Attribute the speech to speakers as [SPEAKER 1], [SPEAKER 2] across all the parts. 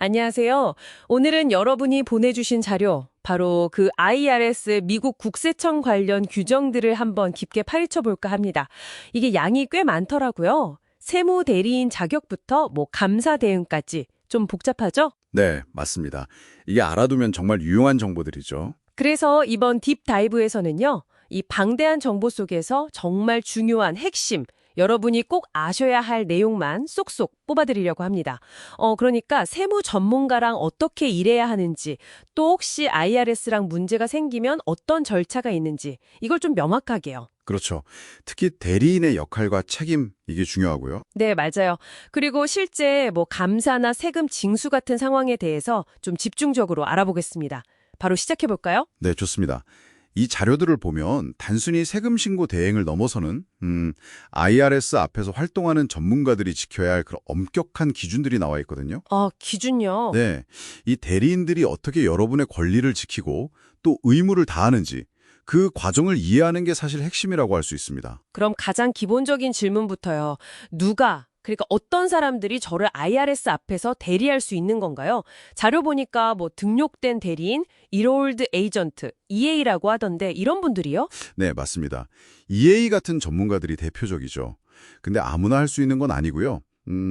[SPEAKER 1] 안녕하세요. 오늘은 여러분이 보내주신 자료, 바로 그 IRS 미국 국세청 관련 규정들을 한번 깊게 파헤쳐 볼까 합니다. 이게 양이 꽤 많더라고요. 세무 대리인 자격부터 감사 대응까지 좀 복잡하죠?
[SPEAKER 2] 네, 맞습니다. 이게 알아두면 정말 유용한 정보들이죠.
[SPEAKER 1] 그래서 이번 딥다이브에서는요, 이 방대한 정보 속에서 정말 중요한 핵심, 여러분이 꼭 아셔야 할 내용만 쏙쏙 뽑아드리려고 합니다. 그러니까 세무 전문가랑 어떻게 일해야 하는지, 또 혹시 IRS랑 문제가 생기면 어떤 절차가 있는지, 이걸 좀 명확하게요.
[SPEAKER 2] 그렇죠. 특히 대리인의 역할과 책임, 이게 중요하고요.
[SPEAKER 1] 네, 맞아요. 그리고 실제 감사나 세금 징수 같은 상황에 대해서 좀 집중적으로 알아보겠습니다. 바로 시작해볼까요?
[SPEAKER 2] 네, 좋습니다. 이 자료들을 보면 단순히 세금 신고 대행을 넘어서는 IRS 앞에서 활동하는 전문가들이 지켜야 할 그런 엄격한 기준들이 나와 있거든요.
[SPEAKER 1] 기준요.
[SPEAKER 2] 네, 이 대리인들이 어떻게 여러분의 권리를 지키고 또 의무를 다하는지 그 과정을 이해하는 게 사실 핵심이라고 할 수 있습니다.
[SPEAKER 1] 그럼 가장 기본적인 질문부터요. 그러니까 어떤 사람들이 저를 IRS 앞에서 대리할 수 있는 건가요? 자료 보니까 등록된 대리인, enrolled agent, EA라고 하던데 이런 분들이요?
[SPEAKER 2] 네, 맞습니다. EA 같은 전문가들이 대표적이죠. 근데 아무나 할 수 있는 건 아니고요.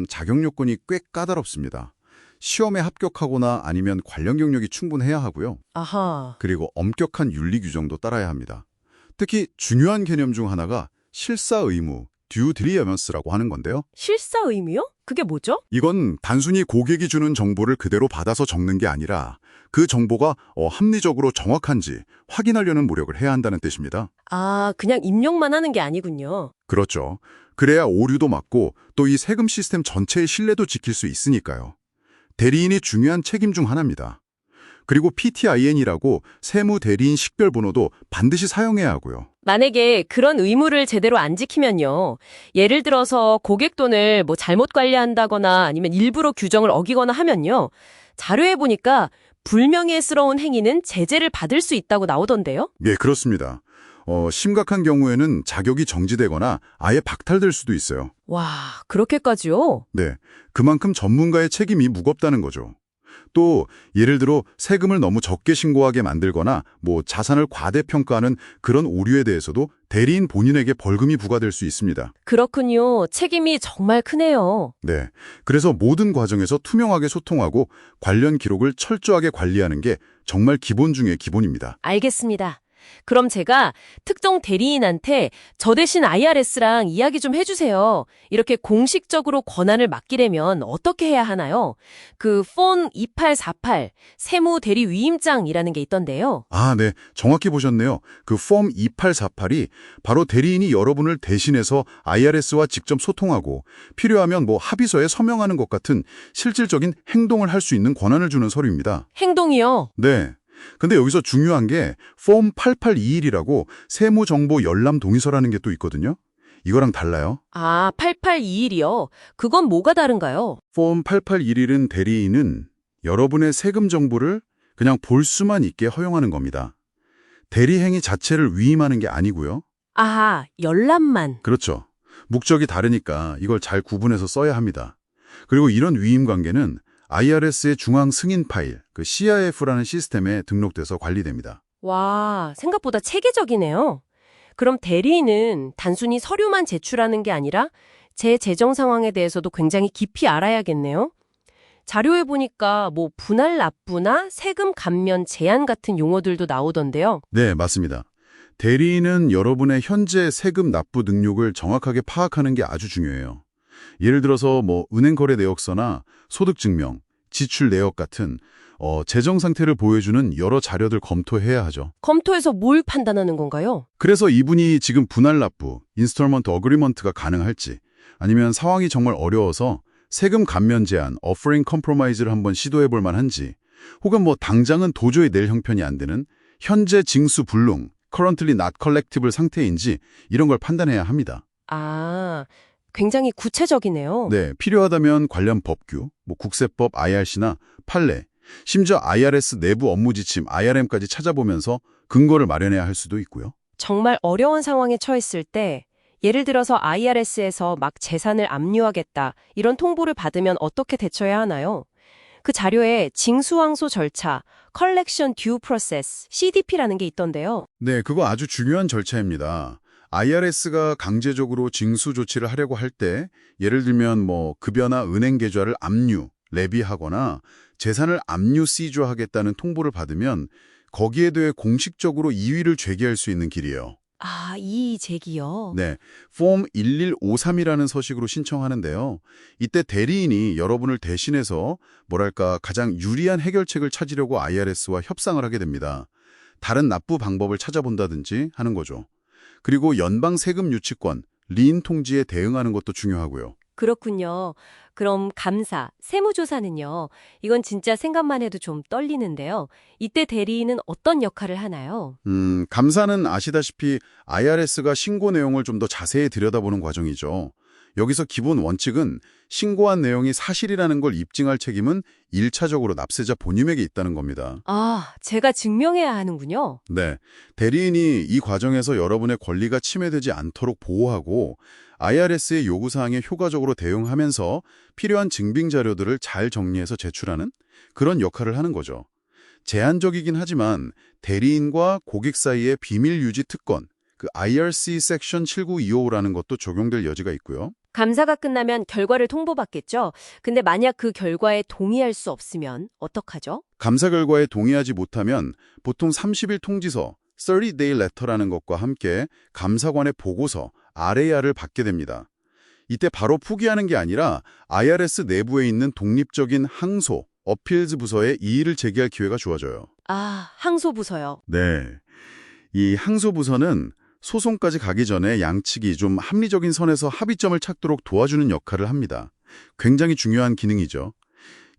[SPEAKER 2] 자격 요건이 꽤 까다롭습니다. 시험에 합격하거나 아니면 관련 경력이 충분해야 하고요.
[SPEAKER 1] 아하.
[SPEAKER 2] 그리고 엄격한 윤리 규정도 따라야 합니다. 특히 중요한 개념 중 하나가 실사 의무, 듀 딜리어먼스라고 하는 건데요.
[SPEAKER 1] 실사 의무요? 그게 뭐죠?
[SPEAKER 2] 이건 단순히 고객이 주는 정보를 그대로 받아서 적는 게 아니라 그 정보가 합리적으로 정확한지 확인하려는 노력을 해야 한다는 뜻입니다.
[SPEAKER 1] 아, 그냥 입력만 하는 게 아니군요.
[SPEAKER 2] 그렇죠. 그래야 오류도 막고 또 이 세금 시스템 전체의 신뢰도 지킬 수 있으니까요. 대리인이 중요한 책임 중 하나입니다. 그리고 PTIN이라고 세무 대리인 식별 번호도 반드시 사용해야 하고요.
[SPEAKER 1] 만약에 그런 의무를 제대로 안 지키면요. 예를 들어서 고객 돈을 잘못 관리한다거나 아니면 일부러 규정을 어기거나 하면요. 자료에 보니까 불명예스러운 행위는 제재를 받을 수 있다고 나오던데요?
[SPEAKER 2] 예, 그렇습니다. 심각한 경우에는 자격이 정지되거나 아예 박탈될 수도 있어요.
[SPEAKER 1] 와, 그렇게까지요?
[SPEAKER 2] 네, 그만큼 전문가의 책임이 무겁다는 거죠. 또 예를 들어 세금을 너무 적게 신고하게 만들거나 자산을 과대평가하는 그런 오류에 대해서도 대리인 본인에게 벌금이 부과될 수 있습니다.
[SPEAKER 1] 그렇군요. 책임이 정말 크네요.
[SPEAKER 2] 네, 그래서 모든 과정에서 투명하게 소통하고 관련 기록을 철저하게 관리하는 게 정말 기본 중의 기본입니다.
[SPEAKER 1] 알겠습니다. 그럼 제가 특정 대리인한테 저 대신 IRS랑 이야기 좀 해주세요. 이렇게 공식적으로 권한을 맡기려면 어떻게 해야 하나요? 그 폰 2848 세무 대리 위임장이라는 게 있던데요.
[SPEAKER 2] 아, 네. 정확히 보셨네요. 그 폼 2848이 바로 대리인이 여러분을 대신해서 IRS와 직접 소통하고 필요하면 합의서에 서명하는 것 같은 실질적인 행동을 할 수 있는 권한을 주는 서류입니다.
[SPEAKER 1] 행동이요?
[SPEAKER 2] 네. 근데 여기서 중요한 게 폼 8821이라고 세무정보 열람 동의서라는 게 또 있거든요. 이거랑 달라요.
[SPEAKER 1] 아, 8821이요? 그건 뭐가 다른가요?
[SPEAKER 2] 폼 8821은 대리인은 여러분의 세금 정보를 그냥 볼 수만 있게 허용하는 겁니다. 대리 행위 자체를 위임하는 게 아니고요.
[SPEAKER 1] 아하, 열람만.
[SPEAKER 2] 그렇죠. 목적이 다르니까 이걸 잘 구분해서 써야 합니다. 그리고 이런 위임 관계는 IRS의 중앙 승인 파일, 그 CIF라는 시스템에 등록돼서 관리됩니다.
[SPEAKER 1] 와, 생각보다 체계적이네요. 그럼 대리인은 단순히 서류만 제출하는 게 아니라 제 재정 상황에 대해서도 굉장히 깊이 알아야겠네요. 자료에 보니까 분할 납부나 세금 감면 제한 같은 용어들도 나오던데요.
[SPEAKER 2] 네, 맞습니다. 대리인은 여러분의 현재 세금 납부 능력을 정확하게 파악하는 게 아주 중요해요. 예를 들어서 은행 거래 내역서나 소득 증명, 지출 내역 같은 재정 상태를 보여주는 여러 자료들 검토해야 하죠.
[SPEAKER 1] 검토해서 뭘 판단하는 건가요?
[SPEAKER 2] 그래서 이분이 지금 분할 납부, 인스톨먼트 어그리먼트가 가능할지 아니면 상황이 정말 어려워서 세금 감면 제한, 어퍼링 컴프로마이즈를 한번 시도해 볼 만한지 혹은 당장은 도저히 낼 형편이 안 되는 현재 징수 불능, currently not collectible 상태인지 이런 걸 판단해야 합니다.
[SPEAKER 1] 아, 굉장히 구체적이네요.
[SPEAKER 2] 네, 필요하다면 관련 법규, 국세법 IRC나 판례, 심지어 IRS 내부 업무 지침 IRM까지 찾아보면서 근거를 마련해야 할 수도 있고요.
[SPEAKER 1] 정말 어려운 상황에 처했을 때 예를 들어서 IRS에서 막 재산을 압류하겠다 이런 통보를 받으면 어떻게 대처해야 하나요? 그 자료에 징수항소 절차, Collection Due Process, CDP라는 게 있던데요.
[SPEAKER 2] 네, 그거 아주 중요한 절차입니다. IRS가 강제적으로 징수 조치를 하려고 할 때 예를 들면 급여나 은행 계좌를 압류, 레비하거나 재산을 압류 시저하겠다는 통보를 받으면 거기에 대해 공식적으로 이의를 제기할 수 있는 길이에요.
[SPEAKER 1] 아, 이의 제기요.
[SPEAKER 2] 네, 폼 1153이라는 서식으로 신청하는데요. 이때 대리인이 여러분을 대신해서 가장 유리한 해결책을 찾으려고 IRS와 협상을 하게 됩니다. 다른 납부 방법을 찾아본다든지 하는 거죠. 그리고 연방 세금 유치권, 리인 통지에 대응하는 것도 중요하고요.
[SPEAKER 1] 그렇군요. 그럼 감사, 세무조사는요. 이건 진짜 생각만 해도 좀 떨리는데요. 이때 대리인은 어떤 역할을 하나요?
[SPEAKER 2] 감사는 아시다시피 IRS가 신고 내용을 좀 더 자세히 들여다보는 과정이죠. 여기서 기본 원칙은 신고한 내용이 사실이라는 걸 입증할 책임은 1차적으로 납세자 본인에게 있다는 겁니다.
[SPEAKER 1] 아, 제가 증명해야 하는군요.
[SPEAKER 2] 네, 대리인이 이 과정에서 여러분의 권리가 침해되지 않도록 보호하고 IRS의 요구사항에 효과적으로 대응하면서 필요한 증빙 자료들을 잘 정리해서 제출하는 그런 역할을 하는 거죠. 제한적이긴 하지만 대리인과 고객 사이의 비밀 유지 특권, 그 IRC 섹션 79255라는 것도 적용될 여지가 있고요.
[SPEAKER 1] 감사가 끝나면 결과를 통보받겠죠? 근데 만약 그 결과에 동의할 수 없으면 어떡하죠?
[SPEAKER 2] 감사 결과에 동의하지 못하면 보통 30일 통지서, 30-day letter라는 것과 함께 감사관의 보고서, RAR을 받게 됩니다. 이때 바로 포기하는 게 아니라 IRS 내부에 있는 독립적인 항소, 어필즈 부서에 이의를 제기할 기회가 주어져요.
[SPEAKER 1] 아, 항소부서요.
[SPEAKER 2] 네. 이 항소 부서는 소송까지 가기 전에 양측이 좀 합리적인 선에서 합의점을 찾도록 도와주는 역할을 합니다. 굉장히 중요한 기능이죠.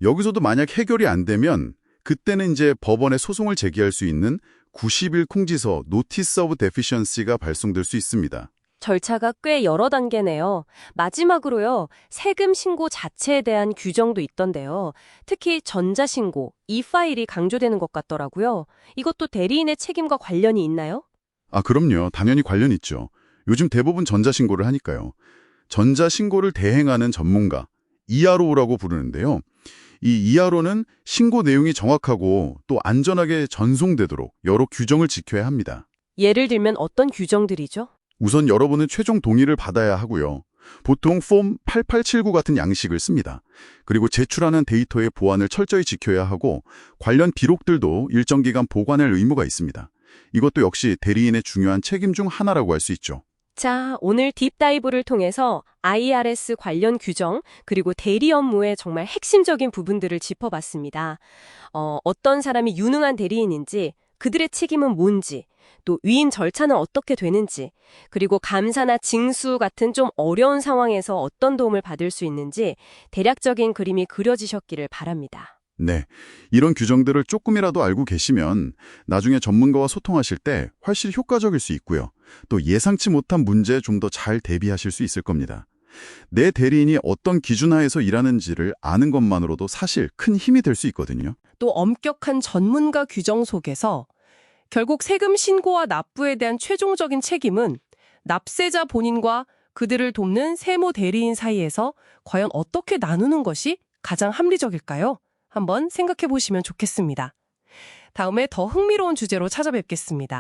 [SPEAKER 2] 여기서도 만약 해결이 안 되면 그때는 이제 법원에 소송을 제기할 수 있는 90일 통지서 Notice of Deficiency가 발송될 수 있습니다.
[SPEAKER 1] 절차가 꽤 여러 단계네요. 마지막으로요, 세금 신고 자체에 대한 규정도 있던데요. 특히 전자신고, E-파일이 강조되는 것 같더라고요. 이것도 대리인의 책임과 관련이 있나요?
[SPEAKER 2] 아, 그럼요. 당연히 관련 있죠. 요즘 대부분 전자신고를 하니까요. 전자신고를 대행하는 전문가, ERO라고 부르는데요. 이 ERO는 신고 내용이 정확하고 또 안전하게 전송되도록 여러 규정을 지켜야 합니다.
[SPEAKER 1] 예를 들면 어떤 규정들이죠?
[SPEAKER 2] 우선 여러분은 최종 동의를 받아야 하고요. 보통 폼 8879 같은 양식을 씁니다. 그리고 제출하는 데이터의 보안을 철저히 지켜야 하고 관련 기록들도 일정 기간 보관할 의무가 있습니다. 이것도 역시 대리인의 중요한 책임 중 하나라고 할 수 있죠.
[SPEAKER 1] 자, 오늘 딥다이브를 통해서 IRS 관련 규정, 그리고 대리 업무의 정말 핵심적인 부분들을 짚어봤습니다. 어떤 사람이 유능한 대리인인지, 그들의 책임은 뭔지, 또 위임 절차는 어떻게 되는지, 그리고 감사나 징수 같은 좀 어려운 상황에서 어떤 도움을 받을 수 있는지 대략적인 그림이 그려지셨기를 바랍니다.
[SPEAKER 2] 네, 이런 규정들을 조금이라도 알고 계시면 나중에 전문가와 소통하실 때 훨씬 효과적일 수 있고요. 또 예상치 못한 문제에 좀 더 잘 대비하실 수 있을 겁니다. 내 대리인이 어떤 기준 하에서 일하는지를 아는 것만으로도 사실 큰 힘이 될 수 있거든요.
[SPEAKER 1] 또 엄격한 전문가 규정 속에서 결국 세금 신고와 납부에 대한 최종적인 책임은 납세자 본인과 그들을 돕는 세무 대리인 사이에서 과연 어떻게 나누는 것이 가장 합리적일까요? 한번 생각해 보시면 좋겠습니다. 다음에 더 흥미로운 주제로 찾아뵙겠습니다.